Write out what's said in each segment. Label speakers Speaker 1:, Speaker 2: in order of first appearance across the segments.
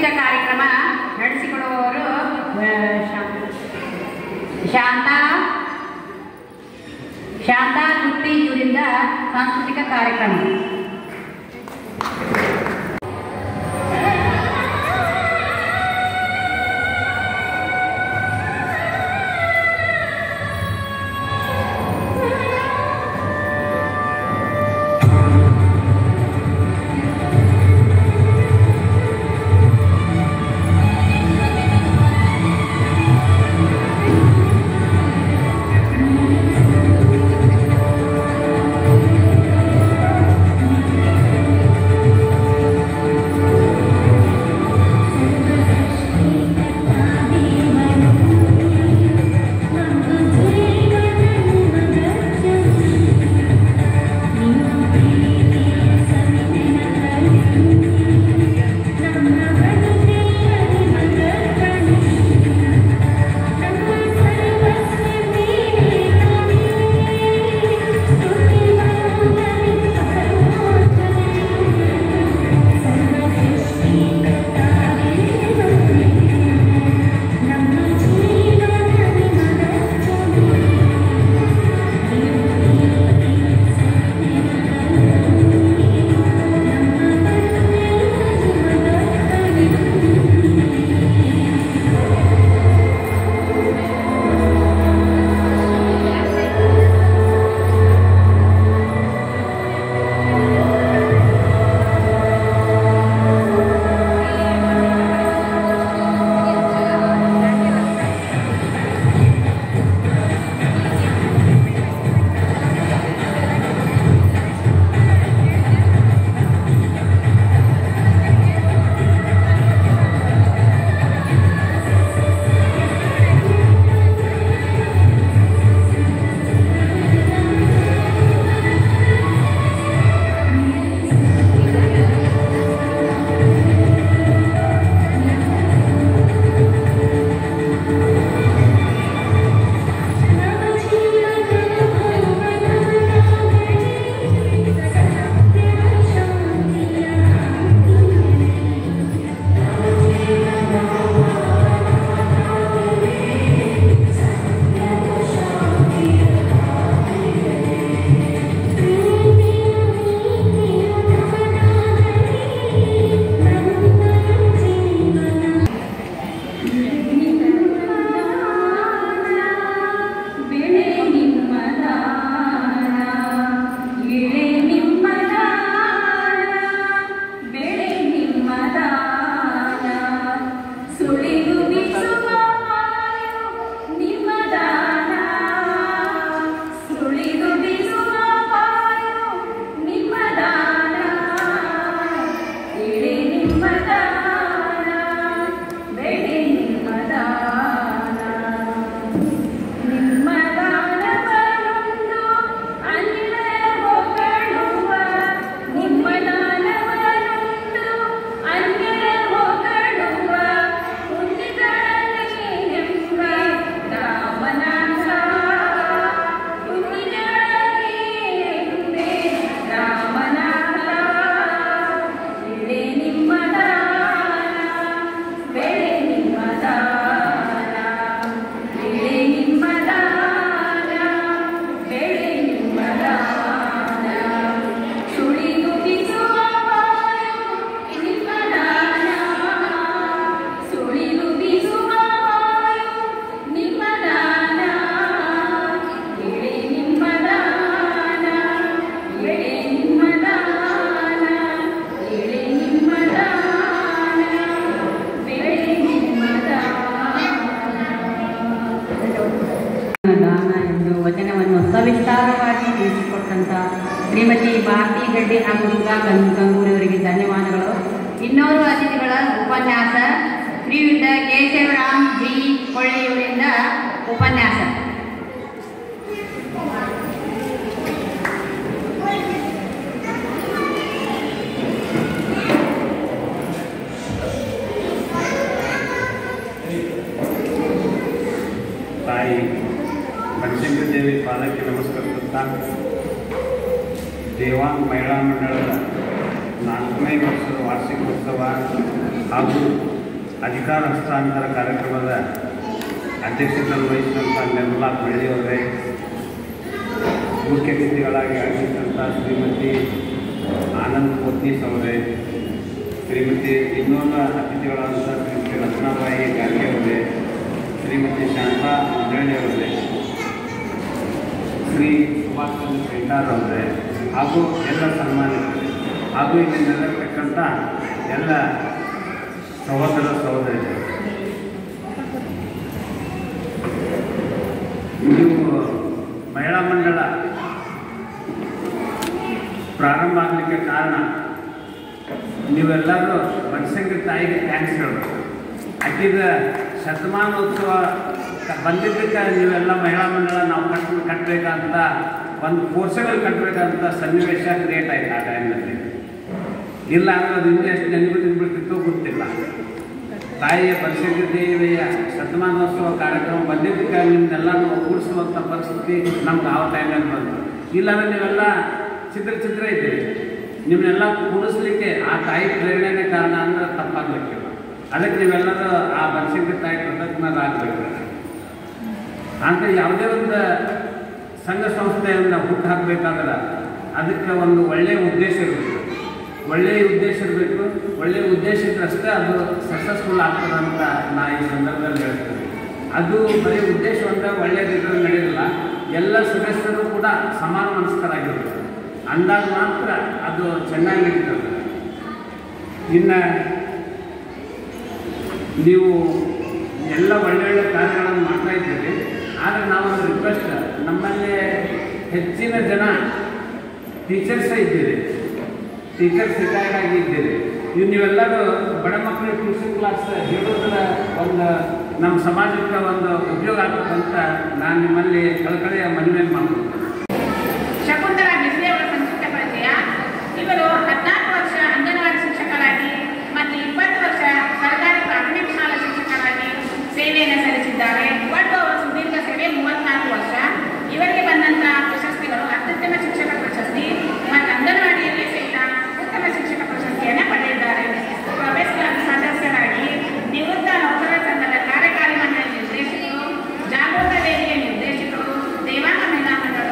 Speaker 1: ಸಾಂಸ್ಕೃತಿಕ ಕಾರ್ಯಕ್ರಮ ನಡೆಸಿಕೊಡುವವರು ಶಾಂತಾ ತುಟ್ಟಿ ಇವರಿಂದ ಸಾಂಸ್ಕೃತಿಕ ಕಾರ್ಯಕ್ರಮ.
Speaker 2: ಸವಿಸ್ತಾರವಾಗಿ ತಿಳಿಸಿಕೊಟ್ಟಂಥ ಶ್ರೀಮತಿ ಭಾರತಿ ಗಡ್ಡಿ ಹಾಗೂ ದುರ್ಗಾ ಗಂಗೂರವರಿಗೆ ಧನ್ಯವಾದಗಳು. ಇನ್ನೋರ್ವ ಅತಿಥಿಗಳ ಉಪನ್ಯಾಸ ಶ್ರೀಯುತ ಕೇಶವರಾಮ್ ಜಿ ಕೊಳ್ಳಿಯವರಿಂದ ಉಪನ್ಯಾಸ.
Speaker 3: ತಾಯಿ ಬನಶಂಕರಿ ಪಾದಕ್ಕೆ ನಮಸ್ಕರಿಸುತ್ತಾ ದೇವಾಂಗ ಮಹಿಳಾ ಮಂಡಳದ 4ನೇ ವರ್ಷದ ವಾರ್ಷಿಕೋತ್ಸವ ಹಾಗೂ ಅಧಿಕಾರ ಹಸ್ತಾಂತರ ಕಾರ್ಯಕ್ರಮದ ಅಧ್ಯಕ್ಷತೆ ವಹಿಸಿದಂಥ ನಿರ್ಮಲಾ ಬೆಳ್ಳಿಯವರೇ, ಮುಖ್ಯ ಅತಿಥಿಗಳಾಗಿ ಆಗಮಿಸಿದಂಥ ಶ್ರೀಮತಿ ಆನಂದ್ ಪೋತ್ನೀಸ್ ಅವರೇ, ಶ್ರೀಮತಿ ಇನ್ನೋರ್ವ ಅತಿಥಿಗಳಾದಂಥ ಶ್ರೀಮತಿ ರತ್ನಾಬಾಯಿ ಗಾಂಧಿ ಅವರೇ, ಶ್ರೀಮತಿ ಶಾಂತಾ ಮಂಡಳಿ ಅವರೇ, ಶ್ರೀ ಸುಭಾಷ್ ಚಂದ್ರ ಶೆಟ್ಟಾರ್ ಅವರೇ, ಹಾಗೂ ಎಲ್ಲ ಸನ್ಮಾನಿತರು, ಹಾಗೂ ಇಲ್ಲಿ ನೆಲೆಸಿರ್ತಕ್ಕಂಥ ಎಲ್ಲ ಸಹೋದರ ಸಹೋದರಿಯರು, ನೀವು ಮಹಿಳಾ ಮಂಡಳ ಪ್ರಾರಂಭ ಆಗಲಿಕ್ಕೆ ಕಾರಣ ನೀವೆಲ್ಲರೂ ಬನಶಂಕರಿ ತಾಯಿಗೆ ಥ್ಯಾಂಕ್ಸ್ ಹೇಳಬೇಕು. ಆಕೆದ ಶತಮಾನೋತ್ಸವ ಬಂದಿದ್ದಕ್ಕೆ ನೀವೆಲ್ಲ ಮಹಿಳಾ ಮಂಡಳ ನಾವು ಕಟ್ಟಬೇಕಂತ ಒಂದು ಕೋರ್ಸ್ಗಳು ಕಟ್ಟಬೇಕಂತ ಸನ್ನಿವೇಶ ಕ್ರಿಯೇಟ್ ಆಯಿತು ಆ ಟೈಮ್ನಲ್ಲಿ. ಇಲ್ಲ ಅಂದರೆ ಅದು ಇನ್ನೂ ಎಷ್ಟು ನೆನಪು ನಿಂತ್ಬಿಡ್ತಿತ್ತೋ ಗೊತ್ತಿಲ್ಲ. ತಾಯಿಯ ಬನಶಂಕರಿ ದೇವಿಯ ಶತಮಾನೋತ್ಸವ ಕಾರ್ಯಕ್ರಮ ಬಂದಿದ್ದಕ್ಕೆ ನಿಮ್ಮನ್ನೆಲ್ಲನೂ ಒಗ್ಗೂಡಿಸುವಂಥ ಪರಿಸ್ಥಿತಿ ನಮ್ಗೆ ಆ ಟೈಮಲ್ಲಿ ಬಂತು. ಇಲ್ಲಾಂದರೆ ನೀವೆಲ್ಲ ಚಿತ್ರ ಇದ್ದೀರಿ, ನಿಮ್ಮನ್ನೆಲ್ಲ ಕೂಡಿಸ್ಲಿಕ್ಕೆ ಆ ತಾಯಿ ಪ್ರೇರಣೆನೇ ಕಾರಣ ಅಂದರೆ ತಪ್ಪಾಗಲಿಕ್ಕಿಲ್ಲ. ಅದಕ್ಕೆ ನೀವೆಲ್ಲರೂ ಆ ಬನಶಂಕರಿ ತಾಯಿ ಕೃತಜ್ಞರಾಗಬೇಕು. ಅಂತ ಯಾವುದೇ ಒಂದು ಸಂಘ ಸಂಸ್ಥೆಯನ್ನು ಹುಟ್ಟು ಹಾಕಬೇಕಾದ್ರೆ ಅದಕ್ಕೆ ಒಂದು ಒಳ್ಳೆಯ ಉದ್ದೇಶ ಇರಬೇಕು. ಒಳ್ಳೆಯ ಉದ್ದೇಶ ಇರಬೇಕು. ಒಳ್ಳೆಯ ಉದ್ದೇಶ ಇದ್ದರಷ್ಟೇ ಅದು ಸಕ್ಸಸ್ಫುಲ್ ಆಗ್ತದೆ ಅಂತ ನಾ ಈ ಸಂದರ್ಭದಲ್ಲಿ ಹೇಳ್ತೀನಿ. ಅದು ಬರೀ ಉದ್ದೇಶ ಅಂದರೆ ಒಳ್ಳೆಯದಿದ್ರೆ ನಡೆಯೋದಿಲ್ಲ. ಎಲ್ಲ ಸದಸ್ಯರು ಕೂಡ ಸಮಾನ ಮನಸ್ಕರಾಗಿರ್ಬೇಕು. ಅಂದಾಗ ಮಾತ್ರ ಅದು ಚೆನ್ನಾಗಿರ್ತದೆ. ಇನ್ನು ನೀವು ಎಲ್ಲ ಒಳ್ಳೊಳ್ಳೆ ಕಾರ್ಯಗಳನ್ನು ಮಾಡ್ತಾ ಇದ್ದೀರಿ. ಆದರೆ ನಾವೊಂದು ರಿಕ್ವೆಸ್ಟ್, ನಮ್ಮಲ್ಲಿ ಹೆಚ್ಚಿನ ಜನ ಟೀಚರ್ಸೇ ಇದ್ದೀರಿ, ಟೀಚರ್ಸ್ ರಿಟೈರ್ಡ್ ಆಗಿದ್ದೀರಿ. ನೀವೆಲ್ಲರೂ ಬಡ ಮಕ್ಕಳಿಗೆ ಟ್ಯೂಷನ್ ಕ್ಲಾಸ್ ಹೇಳೋದ್ರ ಒಂದು ನಮ್ಮ ಸಮಾಜಕ್ಕೆ ಒಂದು ಉಪಯೋಗ ಆಗ್ತದಂತ ನಾನು ನಿಮ್ಮಲ್ಲಿ ಕಳಕಳಿಯ ಮನವಿ ಮಾಡ್ತೀನಿ.
Speaker 2: ಶಕುಂತಲಾ ಬಿಸ್ಲೆ ಅವರ ಸಂಕ್ಷಿಪ್ತ ಪರಿಚಯ. ಇವರು 14 ವರ್ಷ ಅಂಗನವಾಡಿ ಶಿಕ್ಷಕರಾಗಿ ಮತ್ತು 20 ವರ್ಷ ಸರ್ಕಾರಿ ಪ್ರಾಥಮಿಕ ಶಾಲಾ ಶಿಕ್ಷಕರಾಗಿ ಸೇವೆಯನ್ನು ಸಲ್ಲಿಸಿದ್ದಾರೆ. ಒಟ್ಟು ಅವರ ಸುದೀರ್ಘ ಸೇವೆ 34 ವರ್ಷ. ಇವರಿಗೆ ಬಂದಂತಹ ಪ್ರಶಸ್ತಿಗಳು ಅತ್ಯುತ್ತಮ ಶಿಕ್ಷಕ ಪ್ರಶಸ್ತಿ ಮತ್ತು ಅಂಗನವಾಡಿಯಲ್ಲಿ ಸಹಿತ ಉತ್ತಮ ಶಿಕ್ಷಕ ಪ್ರಶಸ್ತಿಯನ್ನು ಪಡೆದಿದ್ದಾರೆ. ಪ್ರೊಫೆಸರ್ ಸದಸ್ಯರಾಗಿ ನಿವೃತ್ತ ನೌಕರರ ಸಂಘದ ಕಾರ್ಯಕಾರಿ ಮಂಡಳಿ ನಿರ್ದೇಶಕರು, ಜಾಗೃತ ವೇದಿಕೆ ನಿರ್ದೇಶಕರು, ದೇವಾಂಗ ಮಹಿಳಾ ಮಂಡಳ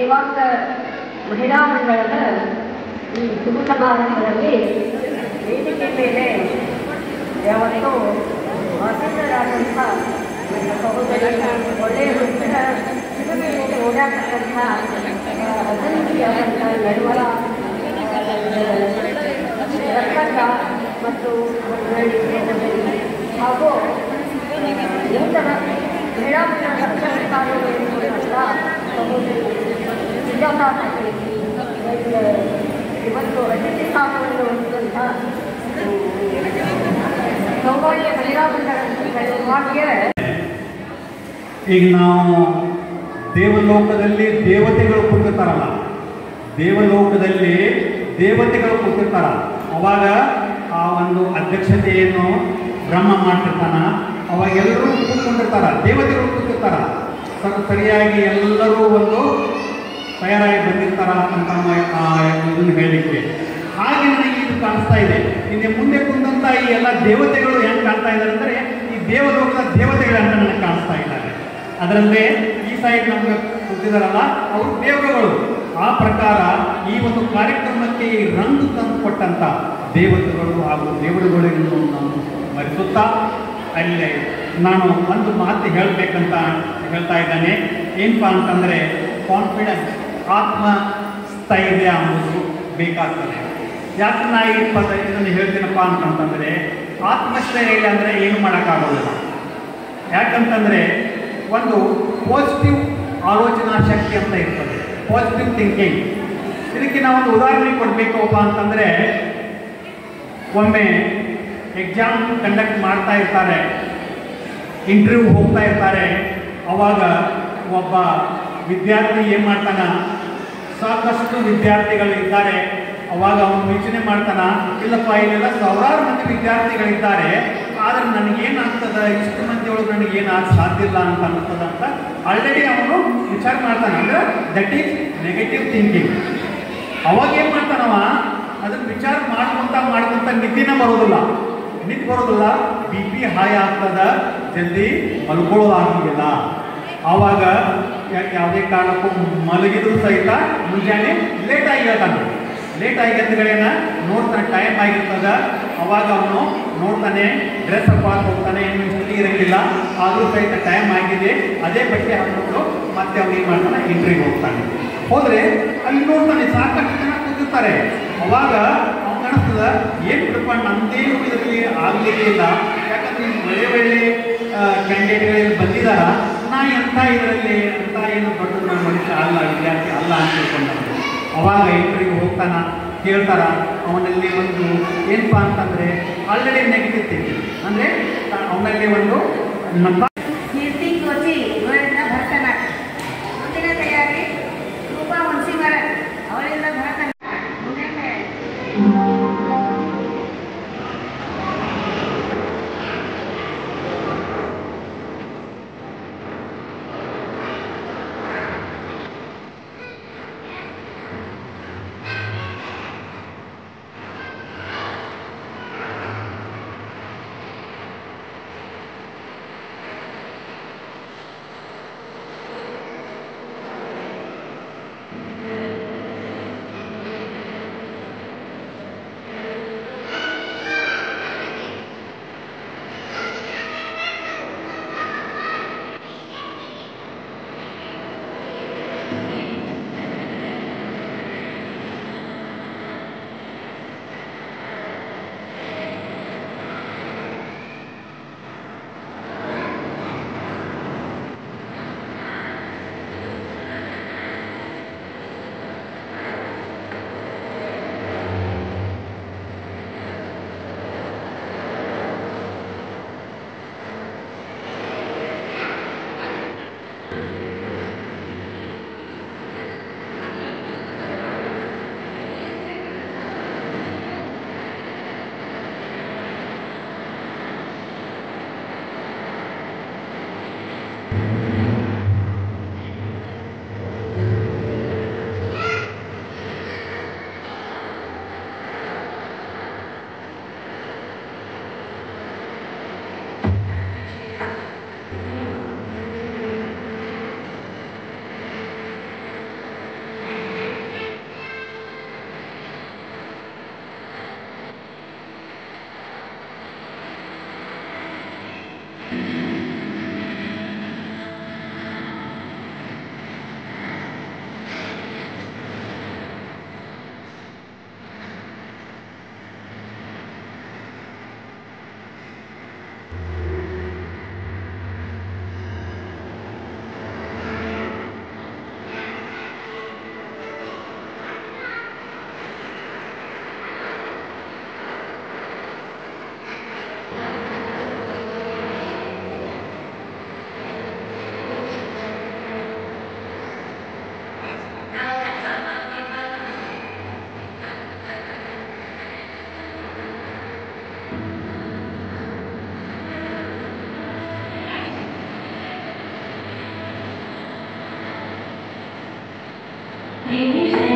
Speaker 4: ಸೇವಾಂಗ ಮಹಿಳಾ ಮಂಡಳದ ಈ ಶುಭ ಸಮಾರಂಭದಲ್ಲಿ ವೇದಿಕೆ ಮೇಲೆ ಯಾವತ್ತೂ ಆಸೀನರಾದಂಥ ನನ್ನ ಸಹೋದರಿ ಒಳ್ಳೆಯ ಹುಟ್ಟಿನ ಶಿವ ಮೇಲೆ ಓಡಾಡ್ತಕ್ಕಂಥ ಅಸಂಖ್ಯಾದಂಥ ನಡುವರ ರಕ್ಕಕ್ಕ ಮತ್ತು ಸಹೋದರಿ ಹಾಗೂ ನೂತನ ಮಹಿಳಾ ಮಂಡಳದ ಅಧ್ಯಕ್ಷ ಸಹೋದರಿ ಸುಜಾತಾ ಪಾಟೀಲ್ ಇವತ್ತು ಅತಿಥಿ ಸ್ಥಾನವನ್ನು ಹೊಂದಿದಂಥ ಸೌಭಾಗ್ಯ ಮಹಿಳಾ ಮಂಡಳ
Speaker 5: ಈಗ ನಾವು ದೇವಲೋಕದಲ್ಲಿ ದೇವತೆಗಳು ಕೂತಿರ್ತಾರಲ್ಲ, ದೇವಲೋಕದಲ್ಲಿ ದೇವತೆಗಳು ಕೂತಿರ್ತಾರ. ಅವಾಗ ಆ ಒಂದು ಅಧ್ಯಕ್ಷತೆಯನ್ನು ಬ್ರಹ್ಮ ಮಾಡ್ತಿರ್ತಾನ. ಅವಾಗ ಎಲ್ಲರೂ ಕೂತ್ಕೊಂಡಿರ್ತಾರ, ದೇವತೆಗಳು ಕೂತಿರ್ತಾರ. ಸರಿಯಾಗಿ ಎಲ್ಲರೂ ಒಂದು ತಯಾರಾಗಿ ಬಂದಿರ್ತಾರ ಅಂತ ಇದನ್ನು ಹೇಳಲಿಕ್ಕೆ. ಹಾಗೆ ನನಗೆ ಇದು ಕಾಣಿಸ್ತಾ ಇದೆ. ಇನ್ನು ಮುಂದೆ ಕುಂದಂಥ ಈ ಎಲ್ಲ ದೇವತೆಗಳು ಹೆಂಗೆ ಕಾಣ್ತಾ ಇದ್ದಾರೆ ಅಂದರೆ ಈ ದೇವಲೋಕದ ದೇವತೆಗಳಂತ ನನಗೆ ಕಾಣಿಸ್ತಾ ಇದ್ದಾರೆ. ಅದರಲ್ಲೇ ಈ ಸೈಡ್ ನಮಗೆ ಕೂತಿದಾರಲ್ಲ ಅವರು ದೇವರುಗಳು. ಆ ಪ್ರಕಾರ ಈ ಒಂದು ಕಾರ್ಯಕ್ರಮಕ್ಕೆ ಈ ರಂಗು ತಂದು ಕೊಟ್ಟಂಥ ದೇವತೆಗಳು ಹಾಗೂ ದೇವರುಗಳನ್ನು ನಾವು ಸ್ಮರಿಸುತ್ತಾ ಅಲ್ಲೇ ನಾನು ಒಂದು ಮಾತು ಹೇಳಬೇಕಂತ ಹೇಳ್ತಾ ಇದ್ದಾನೆ. ಏನಪ್ಪ ಅಂತಂದರೆ ಕಾನ್ಫಿಡೆನ್ಸ್, ಆತ್ಮಸ್ಥೈರ್ಯ ಅನ್ನೋದು ಬೇಕಾಗ್ತದೆ. ಯಾಕೆ ನಾ ಈ ಇದನ್ನು ಹೇಳ್ತೀನಪ್ಪ ಅಂತಂತಂದರೆ ಆತ್ಮಸ್ಥೈರ್ಯ ಇಲ್ಲ ಅಂದರೆ ಏನು ಮಾಡೋಕ್ಕಾಗೋದಿಲ್ಲ. ಯಾಕಂತಂದರೆ ಒಂದು ಪಾಸಿಟಿವ್ ಆಲೋಚನಾ ಶಕ್ತಿ ಅಂತ ಇರ್ತದೆ, ಪಾಸಿಟಿವ್ ಥಿಂಕಿಂಗ್. ಇದಕ್ಕೆ ನಾವೊಂದು ಉದಾಹರಣೆ ಕೊಡಬೇಕಪ್ಪ ಅಂತಂದರೆ ಒಮ್ಮೆ ಎಕ್ಸಾಮ್ ಕಂಡಕ್ಟ್ ಮಾಡ್ತಾ ಇರ್ತಾರೆ, ಇಂಟರ್ವ್ಯೂ ಹೋಗ್ತಾ ಇರ್ತಾರೆ. ಅವಾಗ ಒಬ್ಬ ವಿದ್ಯಾರ್ಥಿ ಏನು ಮಾಡ್ತಾನ, ಸಾಕಷ್ಟು ವಿದ್ಯಾರ್ಥಿಗಳು ಇದ್ದಾರೆ. ಅವಾಗ ಅವನು ಯೋಚನೆ ಮಾಡ್ತಾನ, ಇಲ್ಲಪ್ಪ ಇಲ್ಲೆಲ್ಲ ಸಾವಿರಾರು ಮಂದಿ ವಿದ್ಯಾರ್ಥಿಗಳಿದ್ದಾರೆ, ಆದರೆ ನನಗೇನಾಗ್ತದೆ, ಇಷ್ಟು ಮಂದಿ ಒಳಗೆ ನನಗೇನಾಗ ಸಾಧ್ಯ ಇಲ್ಲ ಅಂತ ಅನ್ನಿಸ್ತದ ಅಂತ ಆಲ್ರೆಡಿ ಅವನು ವಿಚಾರ ಮಾಡ್ತಾನೆ. ಅಂದರೆ ದಟ್ ಈಸ್ ನೆಗೆಟಿವ್ ಥಿಂಕಿಂಗ್. ಅವಾಗ ಏನು ಮಾಡ್ತಾನವ, ಅದನ್ನು ವಿಚಾರ ಮಾಡ್ಕೊಂತ ನಿದ್ದಿನ ಬರೋದಿಲ್ಲ. ಬಿ ಪಿ ಹೈ ಆಗ್ತದ, ಜಲ್ದಿ ಮಲ್ಕೊಳ್ಳೋದಾಗಿಲ್ಲ. ಆವಾಗ ಯಾವುದೇ ಕಾರಣಕ್ಕೂ ಮಲಗಿದ್ರು ಸಹಿತ ಮುಂಜಾನೆ ಲೇಟಾಗಿ ಹೇಳ್ತಾನೆ. ಲೇಟಾಗಿ ಎದ್ದುಗಳೇನ ನೋಡ್ತಾನೆ, ಟೈಮ್ ಆಗಿರ್ತದ. ಅವಾಗ ಅವನು ನೋಡ್ತಾನೆ, ಡ್ರೆಸ್ ಅಪ್ ಹಾಕಿ ಹೋಗ್ತಾನೆ, ಏನು ಇಷ್ಟು ಇರಂಗಿಲ್ಲ, ಆದರೂ ಸಹಿತ ಟೈಮ್ ಆಗಿದೆ. ಅದೇ ಬಟ್ಟೆ ಹಾಕ್ಕೊಂಡು ಮತ್ತೆ ಅವ್ನು ಏನು ಮಾಡ್ತಾನೆ, ಇಂಟ್ರಿಗೆ ಹೋಗ್ತಾನೆ. ಹೋದರೆ ಅಲ್ಲಿ ನೋಡ್ತಾನೆ ಸಾಕಷ್ಟು ಜನ ಕೂತಿರ್ತಾರೆ. ಅವಾಗ ಅವ್ನು ಅನಿಸ್ತದ, ಏನು ಬಿಡಪ್ಪ ನಮ್ಮದೇನು ಇದರಲ್ಲಿ ಆಗಲಿಕ್ಕೆ ಇಲ್ಲ, ಯಾಕಂದ್ರೆ ಒಳ್ಳೆ ಕ್ಯಾಂಡಿಡೇಟ್ಗಳಲ್ಲಿ ಬಂದಿದ್ದಾರ, ನಾ ಎಂಥ ಇದರಲ್ಲಿ ಅಂತ ಏನು ದೊಡ್ಡ ಮನುಷ್ಯ ಅಲ್ಲ, ವಿದ್ಯಾರ್ಥಿ ಅಲ್ಲ ಅಂತ ತಿಳ್ಕೊಂಡ. ಅವಾಗ ಇಂಟ್ರಿಗೆ ಹೋಗ್ತಾನ, ಕೇಳ್ತಾರ. ಅವನಲ್ಲಿ ಒಂದು ಏನಪ್ಪ ಅಂತಂದರೆ ಆಲ್ರೆಡಿ ನೆಗೆಟಿವ್ ಥಿಂಕಿಂಗ್, ಅಂದರೆ ಅವನಲ್ಲಿ ಒಂದು
Speaker 2: ಕೀರ್ತಿ ಕೋಚಿ ಇವರಿಂದ ಭರತನಾಟ್ಯ. ಮುಂದಿನ ತಯಾರಿ ರೂಪಾ ಹುಣಸಿಮರ ಅವರಿಂದ ಭರತನಾಟ್ಯ. ಮುಂದೆ
Speaker 6: ಶ್ರೀ